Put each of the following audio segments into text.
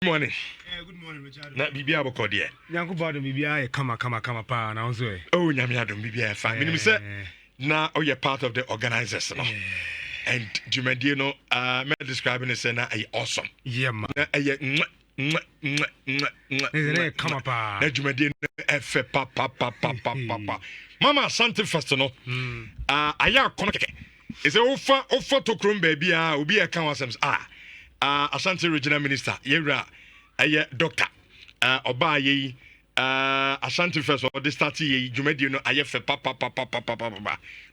Morning. Good morning, Richard. Na bibia boko de. Nyanko bado bibia kama pa na onzo e. Oh nyame adom bibia fa. Minim say na oh you part of the organizers no. And Jumadi no me describing it say na awesome. Yeah man. Na kama pa. Na Jumadi no efe pa. Mama Asante Fest no. Aya kono keke. Is a ofa to krum baby obi e kan wasem Asante Regional Minister Yera Doctor Oba ye Asante First or the start ye Jumedi no ayefe papa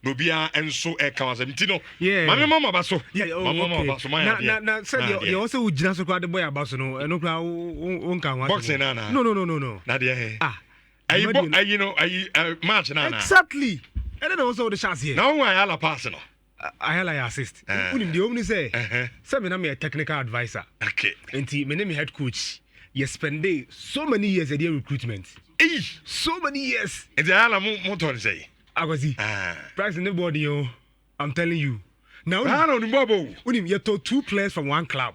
no bia enso e kan wasem ti no mama baso mama baso my na said you also ujina so kwa de boy abaso no eno kra won kan wasem boxing na no na de ayi no match na exactly and then also the chance here now why ala pass no I assist. Unim the only say, me na me a technical advisor. Okay. Enti me na me head coach. You spend so many years at the recruitment. So many years. Enti ala motor say. Agozi. Price nobody yo. I'm telling you. Now unim you told 2 players from one club.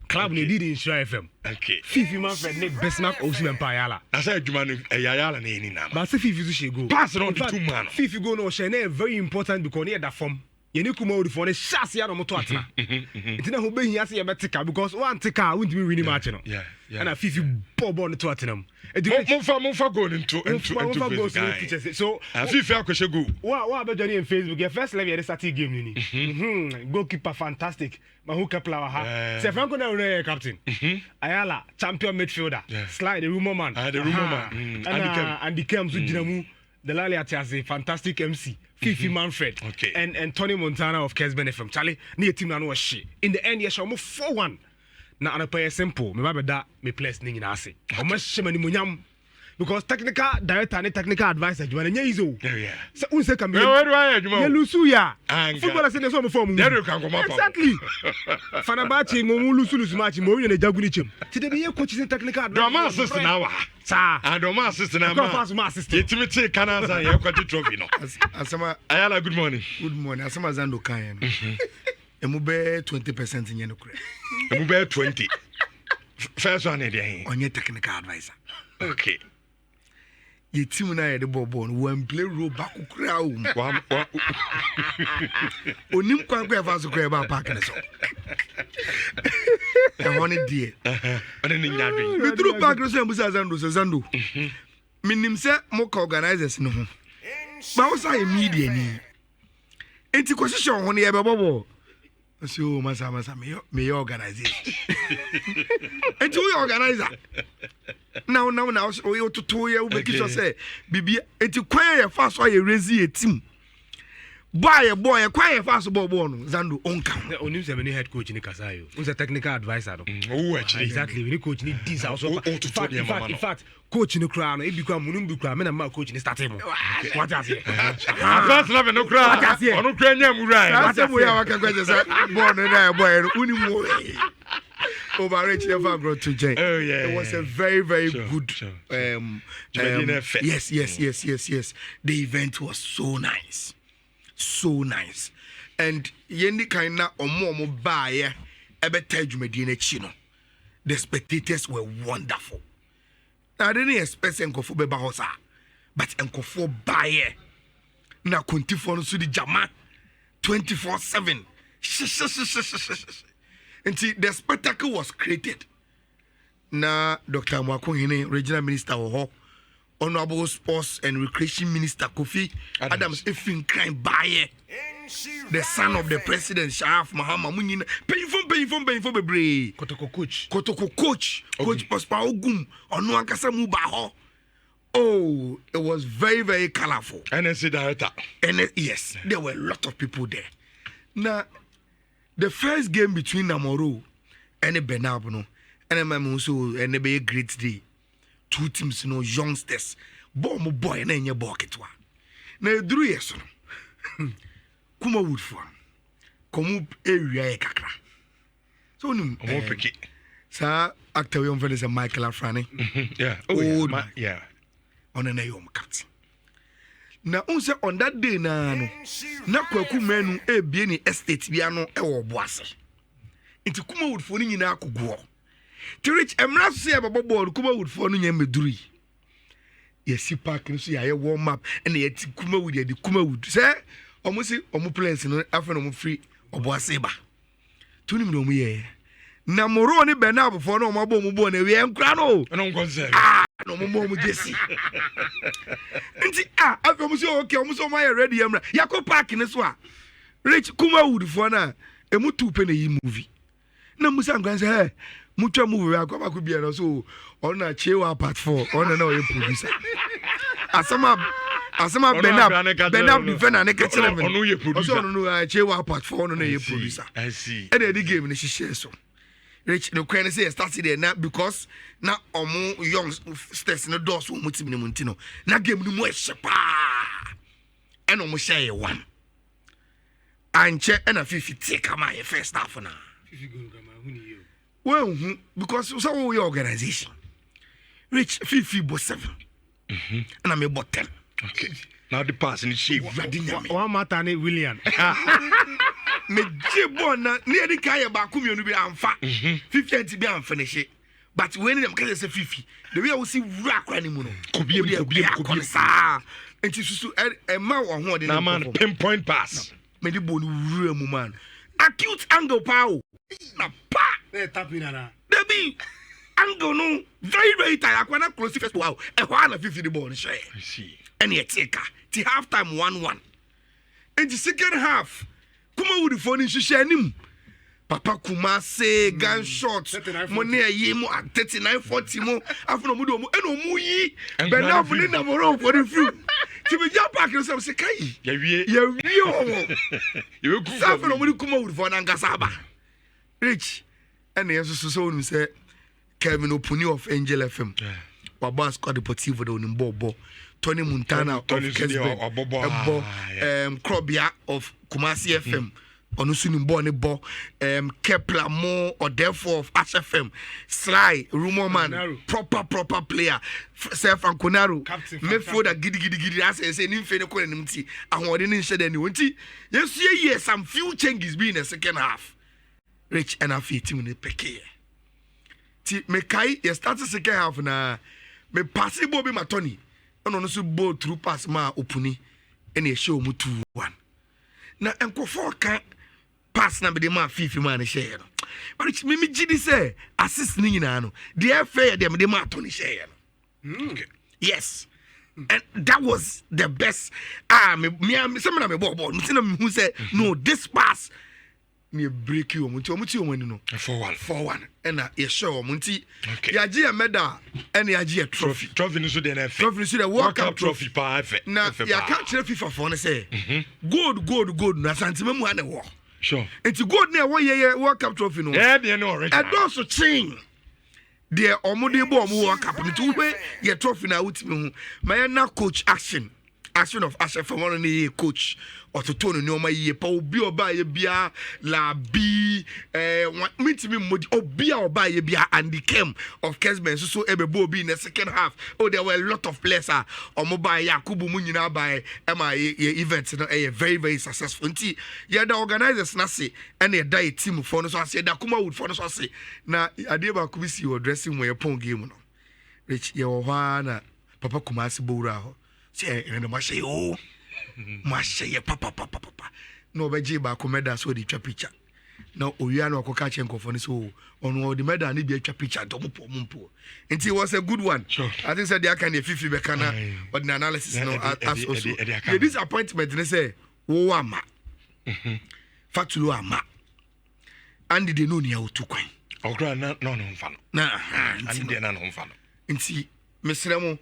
Club ne did in Shira FM. Okay. Fifi man friend ne best mark Osimhen Payala. I say adwuma no yayala na eni na. But say Fifi she go. Pass on the 2 man. Fifi go no she na very important because near that form. Yeni kuma odi for the chance ya no moto atena. Itina ho be hia se ye betika because one tika won't be winning match no. Yeah. And a Fifi bobo no to atena. Monfa go into Facebook. So Fifi akwese go. Wa be journey in Facebook. Your first level start game ni. Goalkeeper fantastic. Mahuka player ha. Se Franco na captain. Ayala champion midfielder. Slide the rumor man. The rumor man. And the Kems Jinamu. The Lali Atiaze, fantastic MC, Fifi Manfred, and Tony Montana of Kesben FM. Charlie, near team na no shit. In the end, yes, almost 4-1. Na anapaya simple. Me baba da me place ning na ase. Almost shemani munyam. Because technical director and technical advisor, you want to know. So, unse can be. Where do I do? You lusu ya. Football say so form. Exactly. Fanabachi mo lusu match mo you na jaguni chem. Today be coach is technical advisor. Drama assistant now. Sir. And drama assistant now. Drama assistant. Yetimite Kanaza ya kwa trophy no. Asama Ayala good morning. Good morning. Asama Zando kan. Emube 20% nye no kure. Emube 20. First one dey. Onye technical advisor. Okay. Ye team na ye de bobo no one play role back kura o. Onim kwan kwa fa so kura ba park ne so. E honi die. Oni ni nyadwe. We through park no so embusa Zando. Minim se mo ka organizers no ho. Ba wo say media ni. Enti position ho ne ye be bobo. So masa me organization. Enti we organizer. Now we to 2 years we make sure say bibi enti kwan ye fast so ye raise a team. Boy kwan ye fast bobo no Zando onka. Onim se me head coach ni Kasayo. Who's a technical advisor no. Oh actually. Exactly. We coach ni this also. In fact coach ni kra no e bi kwa munum bi kwa me na ma coach ni start mo. What has here? First level no kra. Ono kra nyam right. What we are can go say born na boy unimu. Overreach never brought to Jay. Oh yeah. It was a very good yes. The event was so nice. And yendi kaina omo bae ebe tajumedi na chi no. The spectators were wonderful. I didn't expect enkofo beba hosa, but enkofo bae na kontifo no so di jama 24/7. And see, the spectacle was created. Na Dr. Mwakohine, Regional Minister of Honorable Sports and Recreation Minister Kofi Adams Efin Crime Baye, the son of the President Sharaf Mahama Munina, pay for Bebre, Kotoko coach, Coach Paspa Ogum, Onuankasa Mubaho. Oh, it was very colorful. NSC director. And yes, there were a lot of people there. Now, the first game between Namoro and Benabno and Mamuso and a great day. 2 teams, youngsters. Boy and your bucketwa. Now, drew yes. Kuma wood for come area kakra. So, no, sir, actor young fellas and Michael Afrani. Yeah, yeah. On an ayom cat. Na unse on that day na kwaku menu be ni estate bia no e wo boase. Enti kuma wood for ni nyina akogo. to reach emra so ya babo ball kuma wood for no nyam meduri yesi park no so ya warm up and ya ti kuma wood ya di kuma wood say omusi omu plans no afa no mu free oboase ba to nim no mu ye na moro ni benab for no mabo mu bo na we enkra no nkonse no mo jesi nti afa omusi okay omusi o my ready emra yakọ park ni so a reach kuma wood for na emu tupe na yi movie na musa ngwan say hey mutwa movie akwa ko bia no so on na chewa part 4 on na o producer asama benab defender ne ka chere me onu ye producer onu no chewa part 4 on na ye producer I see e dey game ni share so rich no kwen say started there na because na omo young stars no doors wo mutim ni muntino na game ni mo ehyepa e no mo share one anche e na 50 kama ye first half na 50 go kama huni yo well because so we organization rich 50 bo 7 and I'm about 10 okay now the pass in the shape one matter ni William me jibon na near the kaya ba kumionu bi amfa 50 anti bi amfinish but when them can say 50 the way we see rock ni mu no kobi sa enti susu e ma wo ho de na man pinpoint pass me di bonu wura mu man acute angle power na pa tapping na Debbie angle no very tight akwana close first wow e ho na 50 the ball share I see and you take till half time 1-1 in the second half kuma would phone in anim papa kuma say gunshot money ye mo at 39-40 mo after mo do mo eno mu yi benab ni na mo ro for the few ti be jump back yourself say kai ya wie o you go after mo kuma would phone angasa ba rich and yes so no say Kevin Opuni of Angel FM Baba squad deportivo do nimbobo Tony Montana of Kesben Krobia of Kumasi FM Onusu nimbo ne bo Kepler Mo or therefore of Ash FM Sly Rumor Man proper player Sef Ankonaru Mefoda gidi as say nimfe ne ko nimti ahode ne nhye de ne wonti yes ye some few changes be in the second half Rich and afi team ne peke ti me kai ye start second half na me pass bo be matoni ono no so ball through pass ma Opuni ene show mu 2-1 na enkofo ka pass na be de ma fifi ma ne share no but me gidi say assist ni nyina no the FA de me de ma atoni share no okay yes and that was the best me some na me ball me say who say no this pass me break you omunti no 4-1 and ye show omunti ya gi a medal and ya gi a trophy no so dey trophy so the World Cup trophy pa fa na ya ka kire FIFA for no say gold na santima mu ane wo sure enti gold na wo ye World Cup trophy no eh dey no already e do so chin dey omode bo omo World Cup nti we ye trophy na wutimi hu my na coach action of Asha for one ni coach ototono ni o ma ye pa obi oba ye bia la bi mitimi modi obi oba ye bia and the came of Kesben so ebebo obi in the second half there were a lot of players omoba Yakubu mu nyina ba ma ye event no very successful nti ye the organizers na say and ye die team for no so say da kuma wood for no so say na ade ba ku bi si o dressing we pon game no rich ye wo ha na papa Kumasi bowra ho say and mashe o mashe papa no beji ba ko medal so di twa picture na owiya na okoka chenkofo ni so ono the medal ni bi twa picture do mpo nti was a good one sure. I think said they can the fifi be kana but the analysis no as also the disappointment they say wo ama fatulo ama and they know near to kwan okra no mfa no na and they na no mfa no nti mesremo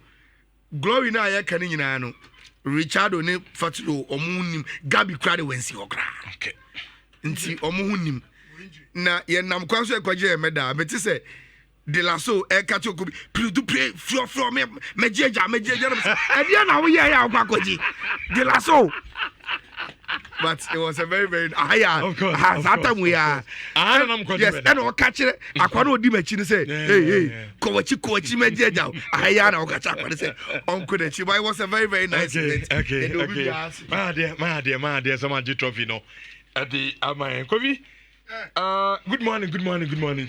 glory na ya kan nyina no Richardo ne fatulo omunim Gabi krade wensi okra okay nti omuhunim na ye nam kwan so ekwaje meda beti se de la so e ka chokubi du play flo me jeja e dia na wo ye ya kwakoji de la so but it was a very high of course that time we are yes and o ka kire akwa na odi machi ni say hey kowachi me jeja high na o ka cha akwa say onko de chi but it was a very nice event okay ma dear so ma trophy no at the amai kobi Good morning.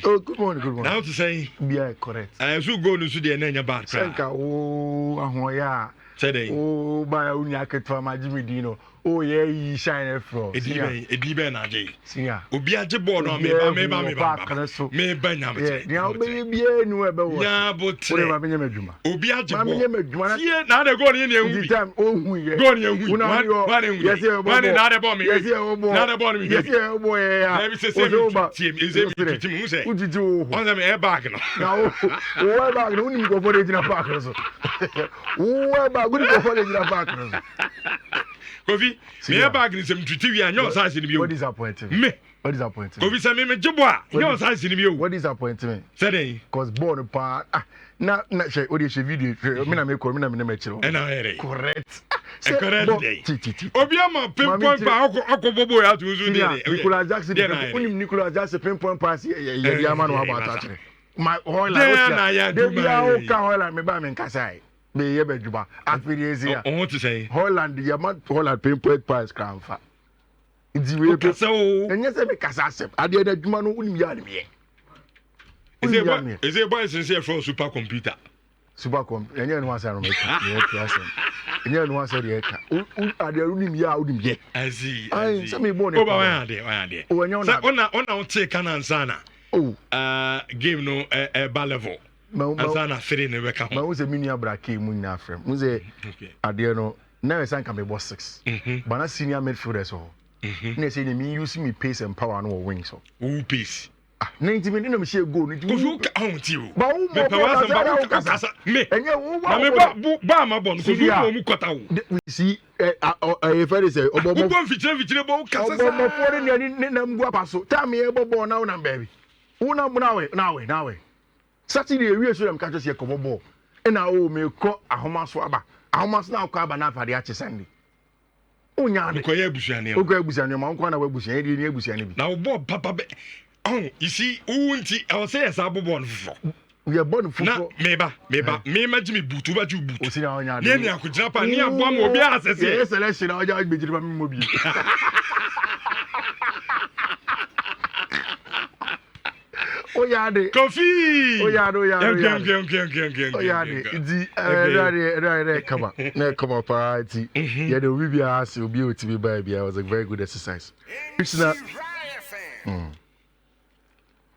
Oh, good morning. Now to say, Yeah, correct. I should go to the Nanya bar. Senka, oh, ahoya. Said, Oh, by unyaka to my Jimmy Dino. Oh, yeah, he shine from. Edibe na je. Sinya. Obi aje board on me ba. Me banya me. Yeah, baby, no ebe. Yeah, but whatever me meduma. Obi aje board. Me meduma. Yeah, na de go ni ehu bi. Time oh hu ye. Go ni ehu. Yes, na de board me. Yes, na de board me. Yes, boy. Let me say team is a team who say. Ujiju. On them air bag no. Now, who bag no ni go for the jina park so. Who bag go for the jina park so. Kofi, me air bag ni sem tuti wi anyo size ni bi o. What disappointing? Me. What disappointing? Kofi say me jibo a, anyo size ni bi o. What disappointing? Say dey. Cause born pa na she odi she video me na me call me na me chiro. E na here. Correct. Correct dey. Obi ama pinpoint pa akobobo ya to uzu dey. Nicolas Jackson unim Nicolas Jackson pinpoint pass ye ya man wa ba ta kire. My Holland. Dey bia o ka Holland me ba me nkasai. Me ye beduma afiriezi ya. On to say Holland ya man Holland pinpoint pass kramfa. Idi we pe. Enye se me kasa asem. Ade da dwuma no unim ya me. Is it boy sincere from supercomputer? Supercom. Enye no asa no me. Enye no asa de ka. Ade unim ya unim ye. I see. Ai se me born. Oba wan ade. O enye na. Ona take kan ansana. Oh. Game no ba level. Ansana 3 ne beka ho. Ma wo se mini abrake mu nyina frem. Wo se ade no na we san ka me boss 6. But na senior midfielders so. Na say me use me pace and power no wings so. Who pace? 90 minutes no me share goal ni. Who ka on ti o. Ba wo me power some ba kasa me. Enye wo ba me ba ma bon ko fu mu kwata wo. We see very say obomo. Wo fichire bo kasa. Obomo for ni na mbu apaso. Time e bobo na una baby. Una mu na we. Saturday we so dem catch us here come ball. E na o me kro ahomaso aba. Ahomaso na akọ aba na afade ache Sunday. Onya de. Ko ye busuane. Ogo abusuane ma nko na we busuane di ni abusuane bi. Na wo papa be. Oh, you see, unti I was say as abo born for. We are born for. Na meba. Me ma jimi butu ba ju butu. O si na onya de. Ni akujina pa ni abo am obi asese. Yes, selection na onya gbejiri ba mi mo bi. Oyade. Kofi. Oyade. Oyade. Di right come on. Na come on party. Yeah, the we be ask you be oti be by be was a very good exercise. It's not